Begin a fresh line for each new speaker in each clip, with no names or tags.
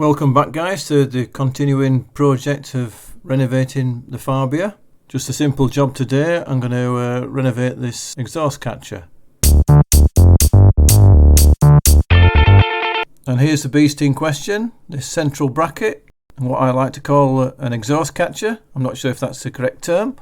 Welcome back, guys, to the continuing project of renovating the Fabia. Just a simple job today. I'm going to renovate this exhaust catcher. And here's the beast in question, this central bracket, and what I like to call an exhaust catcher. I'm not sure if that's the correct term.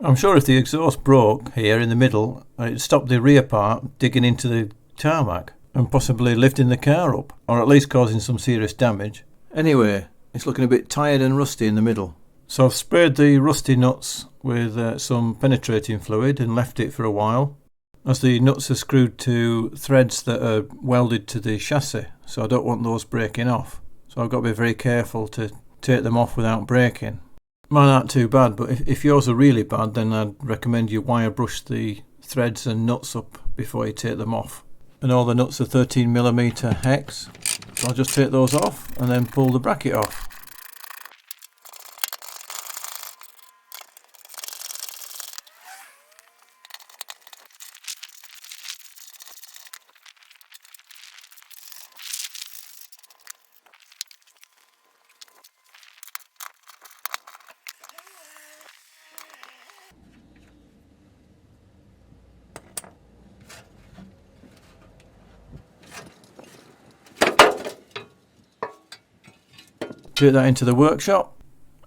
I'm sure if the exhaust broke here in the middle, it'd stop the rear part digging into the tarmac and possibly lifting the car up, or at least causing some serious damage. Anyway, it's looking a bit tired and rusty in the middle. So I've sprayed the rusty nuts with some penetrating fluid and left it for a while, as the nuts are screwed to threads that are welded to the chassis, so I don't want those breaking off. So I've got to be very careful to take them off without breaking. Mine aren't too bad, but if yours are really bad, then I'd recommend you wire brush the threads and nuts up before you take them off. And all the nuts are 13mm hex, so I'll just take those off and then pull the bracket off. Take that into the workshop.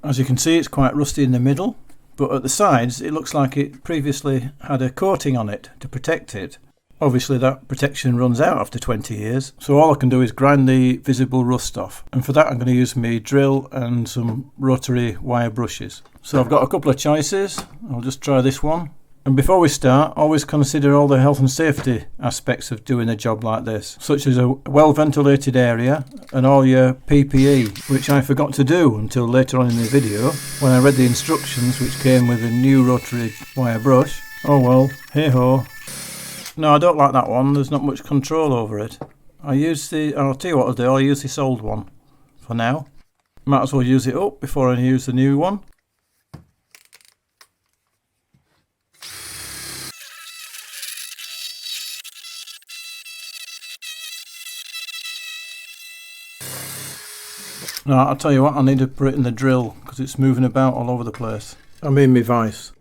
As you can see, it's quite rusty in the middle, but at the sides it looks like it previously had a coating on it to protect it. Obviously that protection runs out after 20 years, so all I can do is grind the visible rust off, and for that I'm going to use my drill and some rotary wire brushes. So I've got a couple of choices. I'll just try this one. And before we start, always consider all the health and safety aspects of doing a job like this, such as a well ventilated area and all your PPE, which I forgot to do until later on in the video when I read the instructions, which came with a new rotary wire brush. Oh well, hey ho. No, I don't like that one. There's not much control over it. I'll tell you what I'll do, I'll use this old one for now. Might as well use it up before I use the new one. No, I'll tell you what, I need to put it in the drill because it's moving about all over the place. I mean my vice.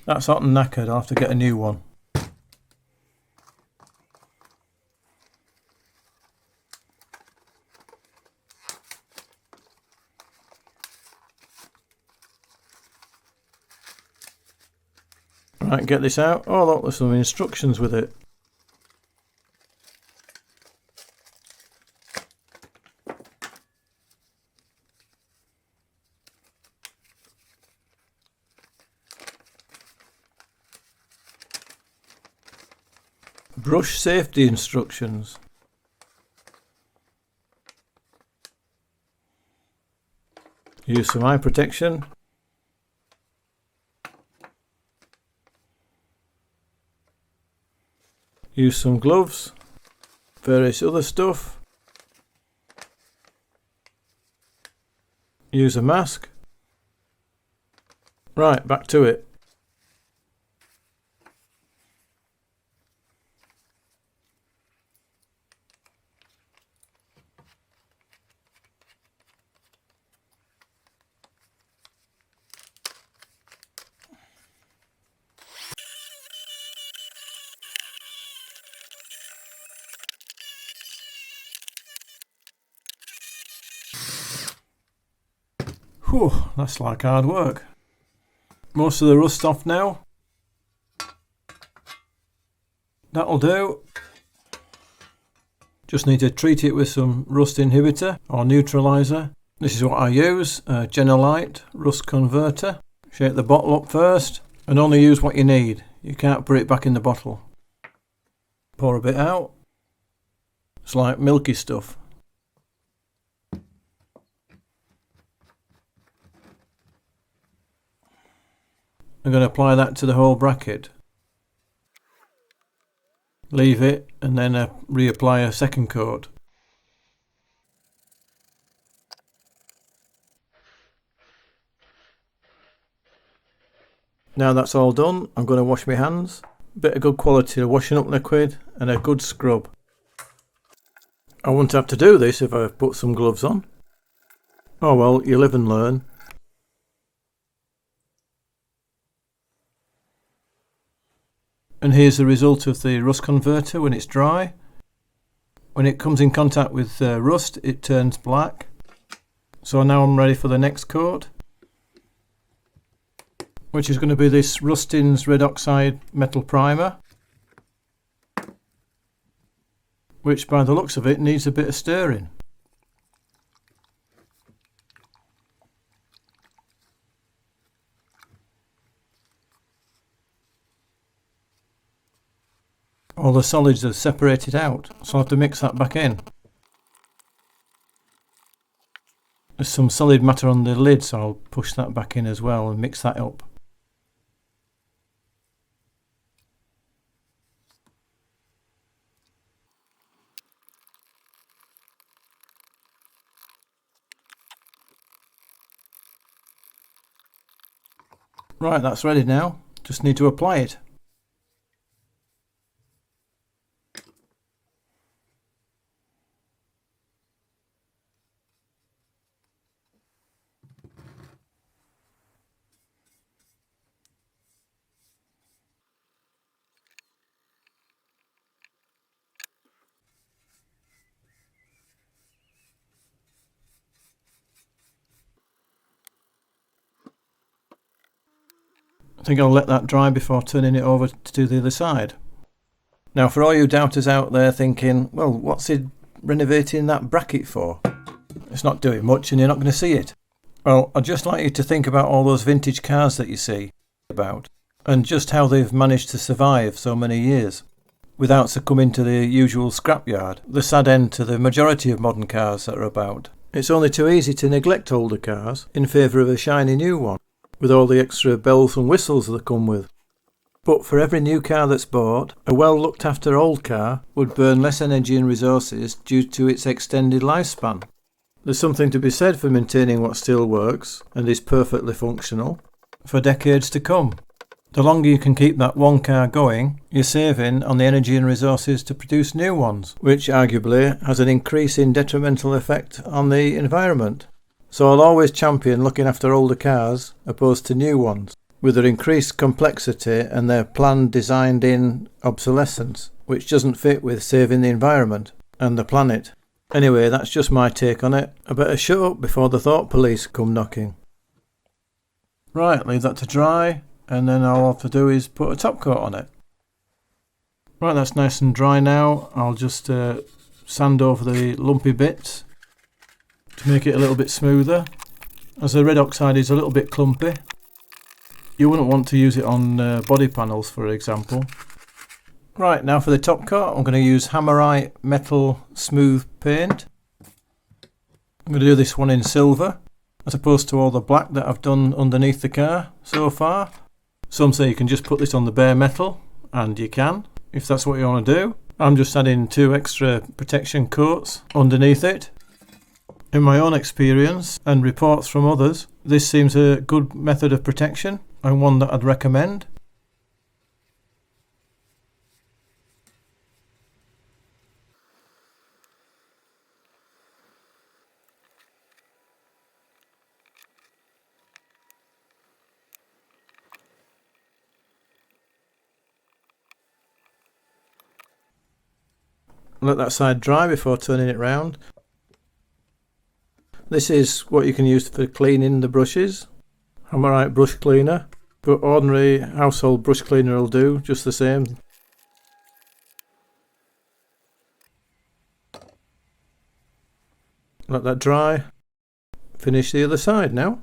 That's hot and knackered, I'll have to get a new one. Right, get this out. Oh look, there's some instructions with it. Brush safety instructions. Use some eye protection. Use some gloves. Various other stuff. Use a mask. Right, back to it. Whew, that's like hard work. Most of the rust off now. That'll do. Just need to treat it with some rust inhibitor or neutralizer. This is what I use, a Genolite rust converter. Shake the bottle up first and only use what you need. You can't put it back in the bottle. Pour a bit out. It's like milky stuff. I'm going to apply that to the whole bracket. Leave it and then reapply a second coat. Now that's all done, I'm going to wash my hands. Bit of good quality washing up liquid and a good scrub. I wouldn't have to do this if I put some gloves on. Oh well, you live and learn. And here's the result of the rust converter when it's dry. When it comes in contact with rust, it turns black. So now I'm ready for the next coat, which is going to be this Rustin's Red Oxide Metal Primer, which by the looks of it needs a bit of stirring. All the solids are separated out, so I'll have to mix that back in. There's some solid matter on the lid, so I'll push that back in as well and mix that up. Right, that's ready now. Just need to apply it. I think I'll let that dry before turning it over to do the other side. Now for all you doubters out there thinking, well, what's he renovating that bracket for? It's not doing much and you're not going to see it. Well, I'd just like you to think about all those vintage cars that you see about and just how they've managed to survive so many years without succumbing to the usual scrapyard, the sad end to the majority of modern cars that are about. It's only too easy to neglect older cars in favour of a shiny new one, with all the extra bells and whistles that come with. But for every new car that's bought, a well looked after old car would burn less energy and resources due to its extended lifespan. There's something to be said for maintaining what still works and is perfectly functional for decades to come. The longer you can keep that one car going, you're saving on the energy and resources to produce new ones, which arguably has an increasing detrimental effect on the environment. So I'll always champion looking after older cars opposed to new ones, with their increased complexity and their planned designed-in obsolescence, which doesn't fit with saving the environment and the planet. Anyway, that's just my take on it. I better shut up before the thought police come knocking. Right, leave that to dry, and then all I'll have to do is put a top coat on it. Right, that's nice and dry now. I'll just sand over the lumpy bits to make it a little bit smoother, as the red oxide is a little bit clumpy. You wouldn't want to use it on body panels, for example. Right, now for the top coat, I'm going to use Hammerite Metal Smooth Paint. I'm going to do this one in silver, as opposed to all the black that I've done underneath the car so far. Some say you can just put this on the bare metal, and you can, if that's what you want to do. I'm just adding 2 extra protection coats underneath it. In my own experience and reports from others, this seems a good method of protection and one that I'd recommend. Let that side dry before turning it round. This is what you can use for cleaning the brushes. Hammerite brush cleaner, but ordinary household brush cleaner will do just the same. Let that dry. Finish the other side now.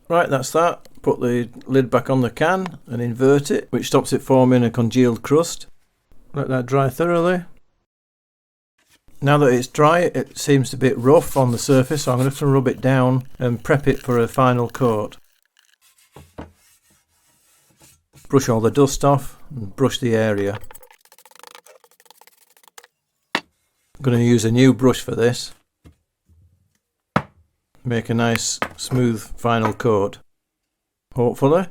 Right, that's that. Put the lid back on the can and invert it, which stops it forming a congealed crust. Let that dry thoroughly. Now that it's dry, it seems a bit rough on the surface, so I'm going to have to rub it down and prep it for a final coat. Brush all the dust off and brush the area. I'm going to use a new brush for this. Make a nice smooth final coat, hopefully.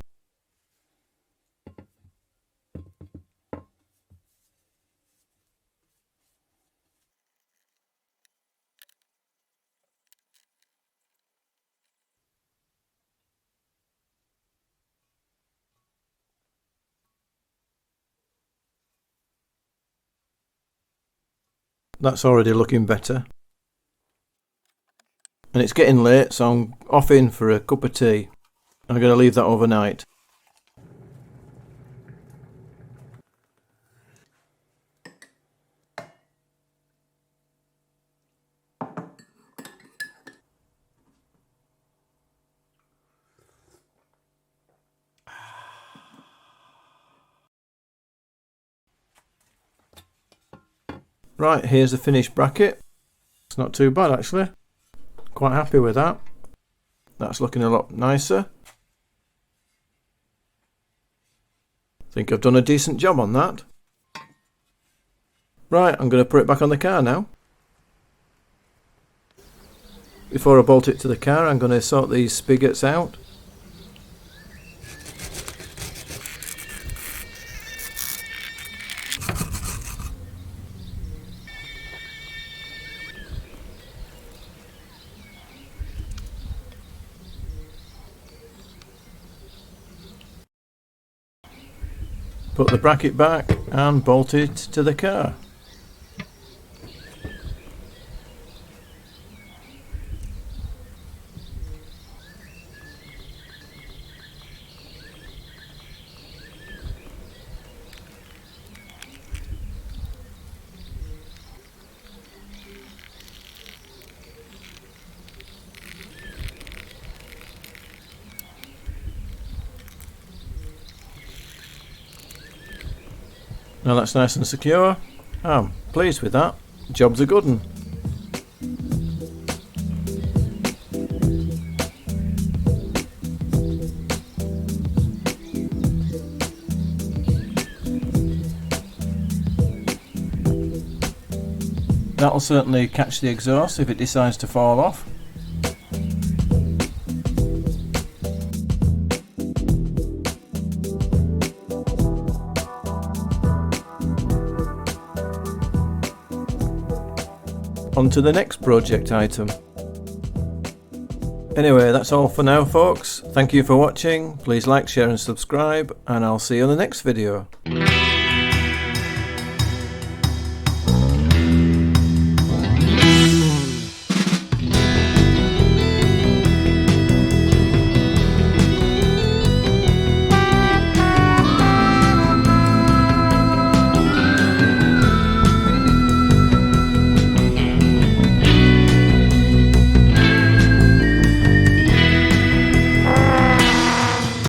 That's already looking better. And it's getting late, so I'm off in for a cup of tea. I'm going to leave that overnight. Right, here's the finished bracket. It's not too bad actually. Quite happy with that. That's looking a lot nicer. Think I've done a decent job on that. Right, I'm going to put it back on the car now. Before I bolt it to the car, I'm going to sort these spigots out. Put the bracket back and bolt it to the car. Now that's nice and secure. I'm pleased with that. Job's a good one. That'll certainly catch the exhaust if it decides to fall off. On to the next project item. Anyway, that's all for now folks. Thank you for watching. Please like, share and subscribe, and I'll see you in the next video.